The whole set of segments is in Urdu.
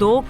2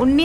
19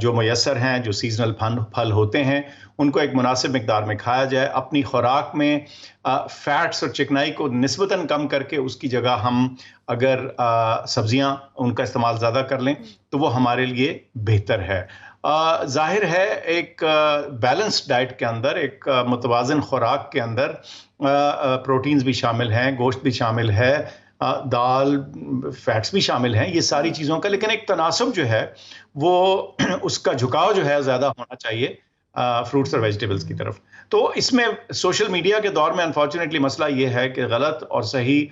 جو میسر ہیں, جو سیزنل پھل ہوتے ہیں, ان کو ایک مناسب مقدار میں کھایا جائے. اپنی خوراک میں فیٹس اور چکنائی کو نسبتاً کم کر کے اس کی جگہ ہم اگر سبزیاں ان کا استعمال زیادہ کر لیں تو وہ ہمارے لیے بہتر ہے. ظاہر ہے ایک بیلنس ڈائٹ کے اندر, ایک متوازن خوراک کے اندر پروٹینز بھی شامل ہیں, گوشت بھی شامل ہے, دال, فیٹس بھی شامل ہیں, یہ ساری چیزوں کا, لیکن ایک تناسب جو ہے وہ اس کا جھکاؤ جو ہے زیادہ ہونا چاہیے فروٹس اور ویجیٹیبلز کی طرف. تو اس میں سوشل میڈیا کے دور میں انفارچونیٹلی مسئلہ یہ ہے کہ غلط اور صحیح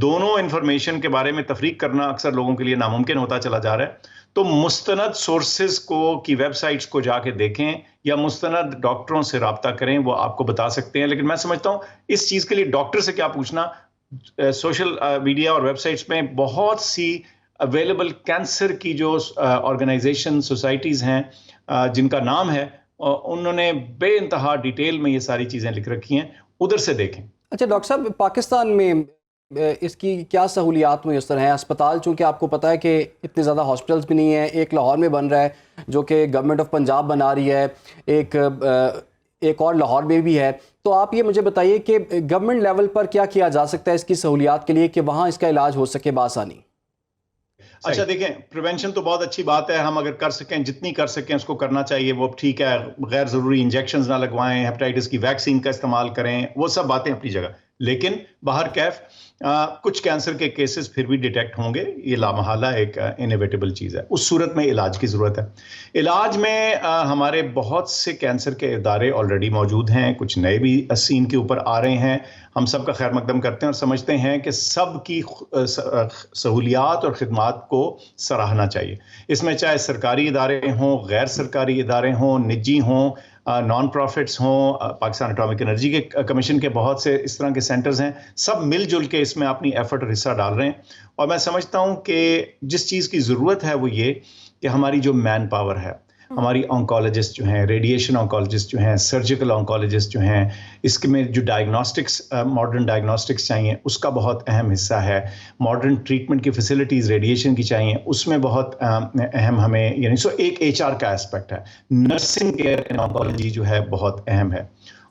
دونوں انفارمیشن کے بارے میں تفریق کرنا اکثر لوگوں کے لیے ناممکن ہوتا چلا جا رہا ہے. تو مستند سورسز کی ویب سائٹس کو جا کے دیکھیں یا مستند ڈاکٹروں سے رابطہ کریں, وہ آپ کو بتا سکتے ہیں. لیکن میں سمجھتا ہوں اس چیز کے لیے ڈاکٹر سے کیا پوچھنا, سوشل میڈیا اور ویب سائٹس میں بہت سی اویلیبل کینسر کی جو آرگنائزیشن سوسائٹیز ہیں جن کا نام ہے, انہوں نے بے انتہا ڈیٹیل میں یہ ساری چیزیں لکھ رکھی ہیں, ادھر سے دیکھیں. اچھا ڈاکٹر صاحب, پاکستان میں اس کی کیا سہولیات میسر ہیں؟ اسپتال چونکہ آپ کو پتہ ہے کہ اتنے زیادہ ہاسپٹلس بھی نہیں ہیں. ایک لاہور میں بن رہا ہے جو کہ گورنمنٹ آف پنجاب بنا رہی ہے, ایک اور لاہور میں بھی ہے. تو آپ یہ مجھے بتائیے کہ گورنمنٹ لیول پر کیا کیا جا سکتا ہے اس کی سہولیات کے لیے کہ وہاں اس کا علاج ہو سکے بآسانی؟ اچھا دیکھیں, پریونشن تو بہت اچھی بات ہے, ہم اگر کر سکیں, جتنی کر سکیں اس کو کرنا چاہیے, وہ ٹھیک ہے. غیر ضروری انجیکشنز نہ لگوائیں, ہیپاٹائٹس کی ویکسین کا استعمال کریں, وہ سب باتیں اپنی جگہ. لیکن باہر کیف کچھ کینسر کے کیسز پھر بھی ڈیٹیکٹ ہوں گے, یہ لامحالہ ایک انیویٹیبل چیز ہے. اس صورت میں علاج کی ضرورت ہے. علاج میں ہمارے بہت سے کینسر کے ادارے آلریڈی موجود ہیں, کچھ نئے بھی سین کے اوپر آ رہے ہیں. ہم سب کا خیر مقدم کرتے ہیں اور سمجھتے ہیں کہ سب کی سہولیات اور خدمات کو سراہنا چاہیے. اس میں چاہے سرکاری ادارے ہوں, غیر سرکاری ادارے ہوں, نجی ہوں, نان پروفٹس ہوں, پاکستان اٹامک انرجی کے کمیشن کے بہت سے اس طرح کے سینٹرز ہیں, سب مل جل کے اس میں اپنی ایفرٹ اور حصہ ڈال رہے ہیں. اور میں سمجھتا ہوں کہ جس چیز کی ضرورت ہے وہ یہ کہ ہماری جو مین پاور ہے, ہماری آنکالوجسٹ جو ہیں, ریڈیشن آنکالوجسٹ جو ہیں, سرجیکل آنکالوجسٹ جو ہیں, اس کے میں جو ڈائگنوسٹکس, ماڈرن ڈائگنوسٹکس چاہیے, اس کا بہت اہم حصہ ہے. ماڈرن ٹریٹمنٹ کی فیسلٹیز ریڈیشن کی چاہیے, اس میں بہت اہم ہمیں, یعنی سو ایک HR کا اسپیکٹ ہے. نرسنگ کیئر ان آنکالوجی جو ہے بہت اہم ہے.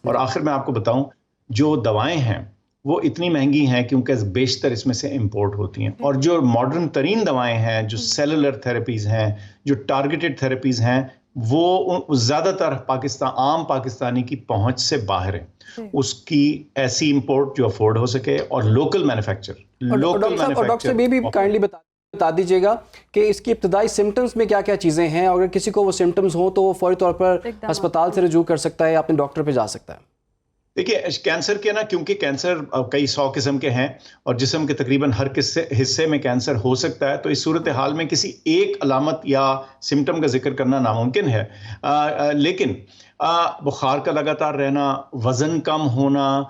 اور آخر میں آپ کو بتاؤں, جو دوائیں ہیں وہ اتنی مہنگی ہیں کیونکہ بیشتر اس میں سے امپورٹ ہوتی ہیں, اور جو ماڈرن ترین دوائیں ہیں, جو سیلولر تھراپیز ہیں, جو ٹارگیٹڈ تھراپیز ہیں, وہ زیادہ تر عام پاکستانی کی پہنچ سے باہر ہیں. اس کی ایسی امپورٹ جو افورڈ ہو سکے, اور لوکل مینوفیکچر. ڈاکٹر صاحب یہ بھی کائنڈلی بتا دیجیے گا کہ اس کی ابتدائی سمٹمز میں کیا کیا چیزیں ہیں, اور اگر کسی کو وہ سمٹمز ہوں تو وہ فوری طور پر ہسپتال سے رجوع کر سکتا ہے یا اپنے ڈاکٹر پہ جا سکتا ہے؟ دیکھیے کینسر کے نا, کیونکہ کینسر کئی 100 قسم کے ہیں اور جسم کے تقریباً ہر حصے میں کینسر ہو سکتا ہے, تو اس صورتحال میں کسی ایک علامت یا سمٹم کا ذکر کرنا ناممکن ہے. لیکن بخار کا لگاتار رہنا, وزن کم ہونا,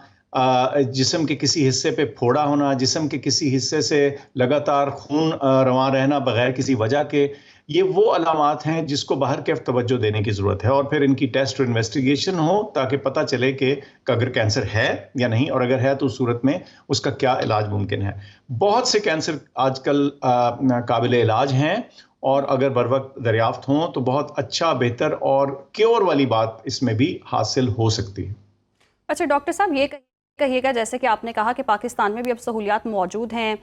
جسم کے کسی حصے پہ پھوڑا ہونا, جسم کے کسی حصے سے لگاتار خون رواں رہنا بغیر کسی وجہ کے, یہ وہ علامات ہیں جس کو باہر کیف توجہ دینے کی ضرورت ہے, اور پھر ان کی ٹیسٹ اور انویسٹیگیشن ہو تاکہ پتہ چلے کہ اگر کینسر ہے یا نہیں, اور اگر ہے تو اس صورت میں اس کا کیا علاج ممکن ہے. بہت سے کینسر آج کل قابل علاج ہیں, اور اگر بر وقت دریافت ہوں تو بہت اچھا, بہتر اور کیور والی بات اس میں بھی حاصل ہو سکتی ہے. اچھا ڈاکٹر صاحب یہ کہیے گا, جیسے کہ آپ نے کہا کہ پاکستان میں بھی اب سہولیات موجود ہیں,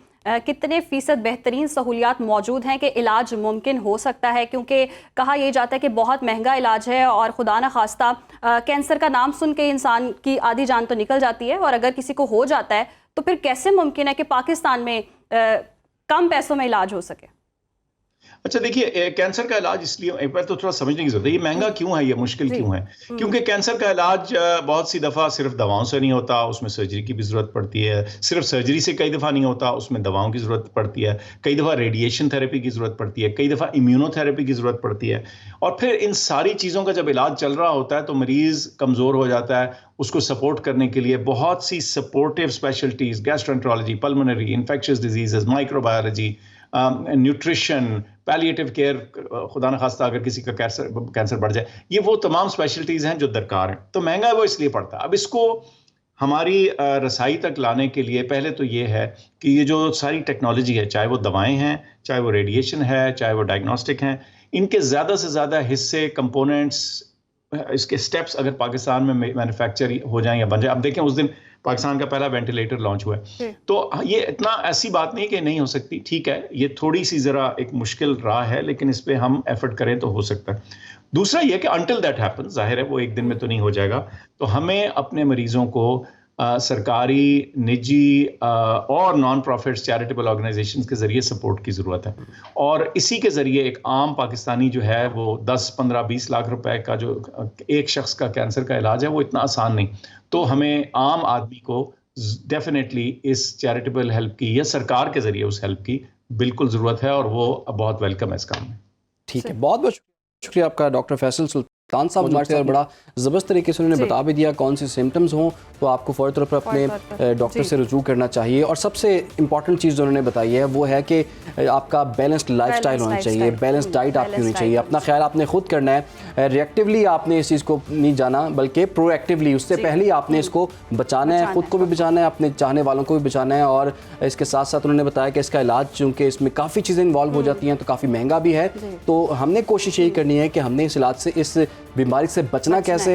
کتنے فیصد بہترین سہولیات موجود ہیں کہ علاج ممکن ہو سکتا ہے؟ کیونکہ کہا یہ جاتا ہے کہ بہت مہنگا علاج ہے, اور خدا نہ خواستہ کینسر کا نام سن کے انسان کی آدھی جان تو نکل جاتی ہے, اور اگر کسی کو ہو جاتا ہے تو پھر کیسے ممکن ہے کہ پاکستان میں کم پیسوں میں علاج ہو سکے؟ اچھا دیکھیے, کینسر کا علاج اس لیے ایک بار تو تھوڑا سمجھنے کی ضرورت ہے, یہ مہنگا کیوں ہے, یہ مشکل کیوں ہے؟ کیونکہ کینسر کا علاج بہت سی دفعہ صرف دواؤں سے نہیں ہوتا, اس میں سرجری کی بھی ضرورت پڑتی ہے. صرف سرجری سے کئی دفعہ نہیں ہوتا, اس میں دواؤں کی ضرورت پڑتی ہے. کئی دفعہ ریڈیشن تھراپی کی ضرورت پڑتی ہے, کئی دفعہ امیونو تھراپی کی ضرورت پڑتی ہے. اور پھر ان ساری چیزوں کا جب علاج چل رہا ہوتا ہے تو مریض کمزور ہو جاتا ہے. اس کو سپورٹ کرنے کے لیے بہت سی supportive specialties, gastroenterology, pulmonary, infectious diseases, microbiology, nutrition, palliative care, خدا نہ خواستہ اگر کسی کا کینسر بڑھ جائے, یہ وہ تمام اسپیشلٹیز ہیں جو درکار ہیں. تو مہنگا وہ اس لیے پڑتا ہے. اب اس کو ہماری رسائی تک لانے کے لیے پہلے تو یہ ہے کہ یہ جو ساری ٹیکنالوجی ہے, چاہے وہ دوائیں ہیں, چاہے وہ ریڈیشن ہے, چاہے وہ ڈائگنوسٹک ہیں, ان کے زیادہ سے زیادہ حصے کمپوننٹس اس کے سٹیپس اگر پاکستان میں مینوفیکچر ہو جائیں یا بن جائیں. اب دیکھیں اس دن پاکستان کا پہلا وینٹیلیٹر لانچ ہوا ہے, تو یہ اتنا ایسی بات نہیں کہ نہیں ہو سکتی. ٹھیک ہے, یہ تھوڑی سی ذرا ایک مشکل راہ ہے, لیکن اس پہ ہم ایفرٹ کریں تو ہو سکتا ہے. دوسرا یہ کہ انٹل دیٹ ہیپن, ظاہر ہے وہ ایک دن میں تو نہیں ہو جائے گا, تو ہمیں اپنے مریضوں کو سرکاری, نجی اور نان پروفٹس چیریٹیبل آرگنائزیشنز کے ذریعے سپورٹ کی ضرورت ہے. اور اسی کے ذریعے ایک عام پاکستانی جو ہے وہ 10, 15, 20 لاکھ روپے کا جو ایک شخص کا کینسر کا علاج ہے وہ اتنا آسان نہیں. تو ہمیں عام آدمی کو ڈیفینیٹلی اس چیریٹیبل ہیلپ کی یا سرکار کے ذریعے اس ہیلپ کی بالکل ضرورت ہے, اور وہ بہت ویلکم ہے اس کام میں. ٹھیک ہے, بہت بہت شکریہ آپ کا ڈاکٹر فیصل سلطان صاحب ہمارے ساتھ. بڑا زبردست طریقے سے انہوں نے بتا بھی دیا کون سی سمٹمز ہوں تو آپ کو فوری طور پر اپنے ڈاکٹر سے رجوع کرنا چاہیے. اور سب سے امپورٹنٹ چیز جو انہوں نے بتائی ہے وہ ہے کہ آپ کا بیلنسڈ لائف سٹائل ہونا چاہیے, بیلنسڈ ڈائٹ آپ کی ہونی چاہیے. اپنا خیال آپ نے خود کرنا ہے, ریئیکٹیولی آپ نے اس چیز کو نہیں جانا بلکہ پرو ایکٹیولی, اس سے پہلے آپ نے اس کو بچانا ہے, خود کو بھی بچانا ہے, اپنے چاہنے والوں کو بھی بچانا ہے. اور اس کے ساتھ ساتھ انہوں نے بتایا کہ اس کا علاج چونکہ اس میں کافی چیزیں انوالو ہو جاتی ہیں تو کافی مہنگا بھی ہے, تو ہم نے کوشش یہی کرنی ہے کہ ہم نے اس علاج سے, اس بیماری سے بچنا کیسے